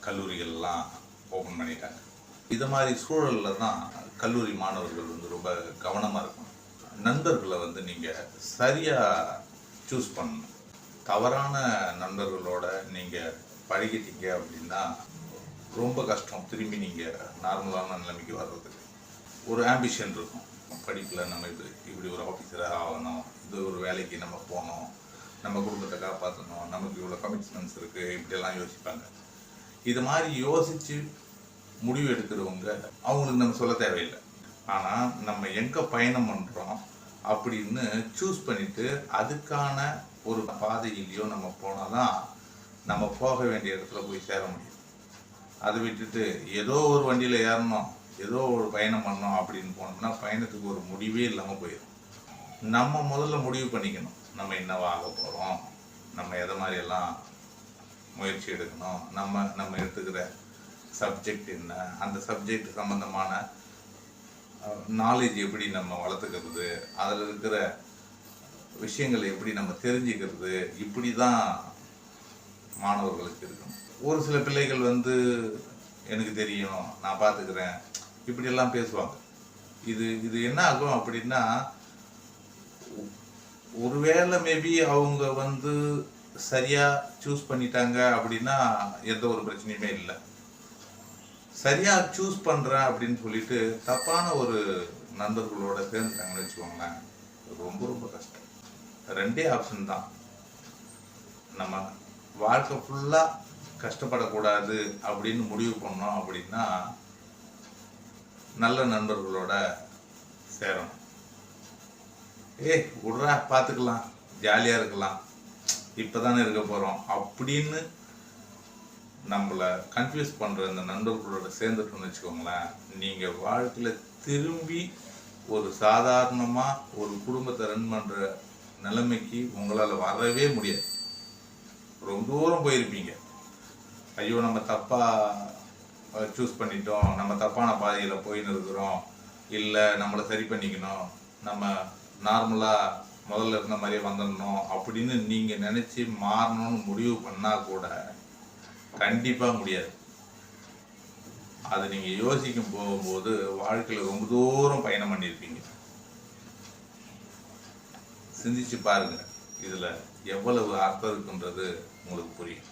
கல்லூரிகள்லாம் open பண்ணிட்டாங்க. இது மாதிரி சூழலில் தான் கல்லூரி மாணவர்கள் வந்து ரொம்ப கவனமாக இருக்கணும். நண்பர்களை வந்து நீங்கள் சரியாக சூஸ் பண்ணணும். தவறான நண்பர்களோட நீங்கள் பழகிட்டீங்க அப்படின்னா ரொம்ப கஷ்டம் திரும்பி நீங்கள் நார்மலான நிலைமைக்கு வர்றதுக்கு. ஒரு ஆம்பிஷன் இருக்கும் படிப்பில், நம்ம இப்படி ஒரு ஆஃபீஸராக ஆகணும், இது ஒரு வேலைக்கு நம்ம போகணும், நம்ம குடும்பத்தை காப்பாற்றணும், நமக்கு இவ்வளோ கமிட்மெண்ட்ஸ் இருக்குது, இப்படியெல்லாம் யோசிப்பாங்க. இது மாதிரி யோசித்து முடிவு எடுக்கிறவங்க அவங்களுக்கு நம்ம சொல்ல தேவையில்லை. ஆனால் நம்ம எங்கே பயணம் பண்ணுறோம் அப்படின்னு சூஸ் பண்ணிவிட்டு அதுக்கான ஒரு பாதையிலையோ நம்ம போனால் தான் நம்ம போக வேண்டிய இடத்துல போய் சேர முடியும். அதை விட்டுட்டு ஏதோ ஒரு வண்டியில் ஏறணும், ஏதோ ஒரு பயணம் பண்ணோம் அப்படின்னு போனோம்னா பயணத்துக்கு ஒரு முடிவே இல்லாமல் போயிடும். நம்ம முதல்ல முடிவு பண்ணிக்கணும், நம்ம என்னவா ஆக போகிறோம், நம்ம எதை மாதிரியெல்லாம் முயற்சி எடுக்கணும், நம்ம எடுத்துக்கிற சப்ஜெக்ட் என்ன, அந்த சப்ஜெக்ட் சம்மந்தமான நாலேஜ் எப்படி நம்ம வளர்த்துக்கிறது, அதில் இருக்கிற விஷயங்களை எப்படி நம்ம தெரிஞ்சுக்கிறது, இப்படி தான் மாணவர்களுக்கு இருக்கணும். ஒரு சில பிள்ளைகள் வந்து எனக்கு தெரியும், நான் பார்த்துக்கிறேன், இப்படியெல்லாம் பேசுவாங்க. இது என்ன ஆகும் அப்படின்னா, ஒருவேளை மேபி அவங்க வந்து சரியாக சூஸ் பண்ணிட்டாங்க அப்படின்னா எந்த ஒரு பிரச்சனையுமே இல்லை. சரியாக சூஸ் பண்ணுறேன் அப்படின்னு சொல்லிட்டு தப்பான ஒரு நண்பர்களோட சேர்ந்துட்டாங்கன்னு வச்சுக்கோங்களேன், ரொம்ப ரொம்ப கஷ்டம். ரெண்டே ஆப்ஷன் தான். நம்ம வாழ்க்கை ஃபுல்லாக கஷ்டப்படக்கூடாது அப்படின்னு முடிவு பண்ணோம் அப்படின்னா நல்ல நண்பர்களோட சேரணும். விட்றா பார்த்துக்கலாம், ஜாலியாக இருக்கலாம், இப்போ தானே இருக்க போகிறோம் அப்படின்னு நம்மளை கன்ஃபியூஸ் பண்ணுற இந்த நண்பர்களோட சேர்ந்துட்டோம்னு வச்சுக்கோங்களேன், நீங்கள் வாழ்க்கையில் திரும்பி ஒரு சாதாரணமாக ஒரு குடும்பத்தை ரன் பண்ணுற நிலைமைக்கு உங்களால் வரவே முடியாது. ரொம்ப தூரம் போயிருப்பீங்க. ஐயோ நம்ம தப்பாக சூஸ் பண்ணிட்டோம், நம்ம தப்பான பாதையில் போயின்னு இருக்கிறோம், இல்லை நம்மளை சரி பண்ணிக்கணும், நம்ம நார்மலாக முதல்ல இருந்த மாதிரியே வந்துடணும் அப்படின்னு நீங்கள் நினச்சி மாறணும்னு முடிவு பண்ணால் கூட கண்டிப்பாக முடியாது. அதை நீங்கள் யோசிக்கும் போகும்போது வாழ்க்கையில் ரொம்ப தூரம் பயணம் பண்ணியிருப்பீங்க. சிந்திச்சு பாருங்கள், இதில் எவ்வளவு அர்த்தம் இருக்குன்றது உங்களுக்கு புரியும்.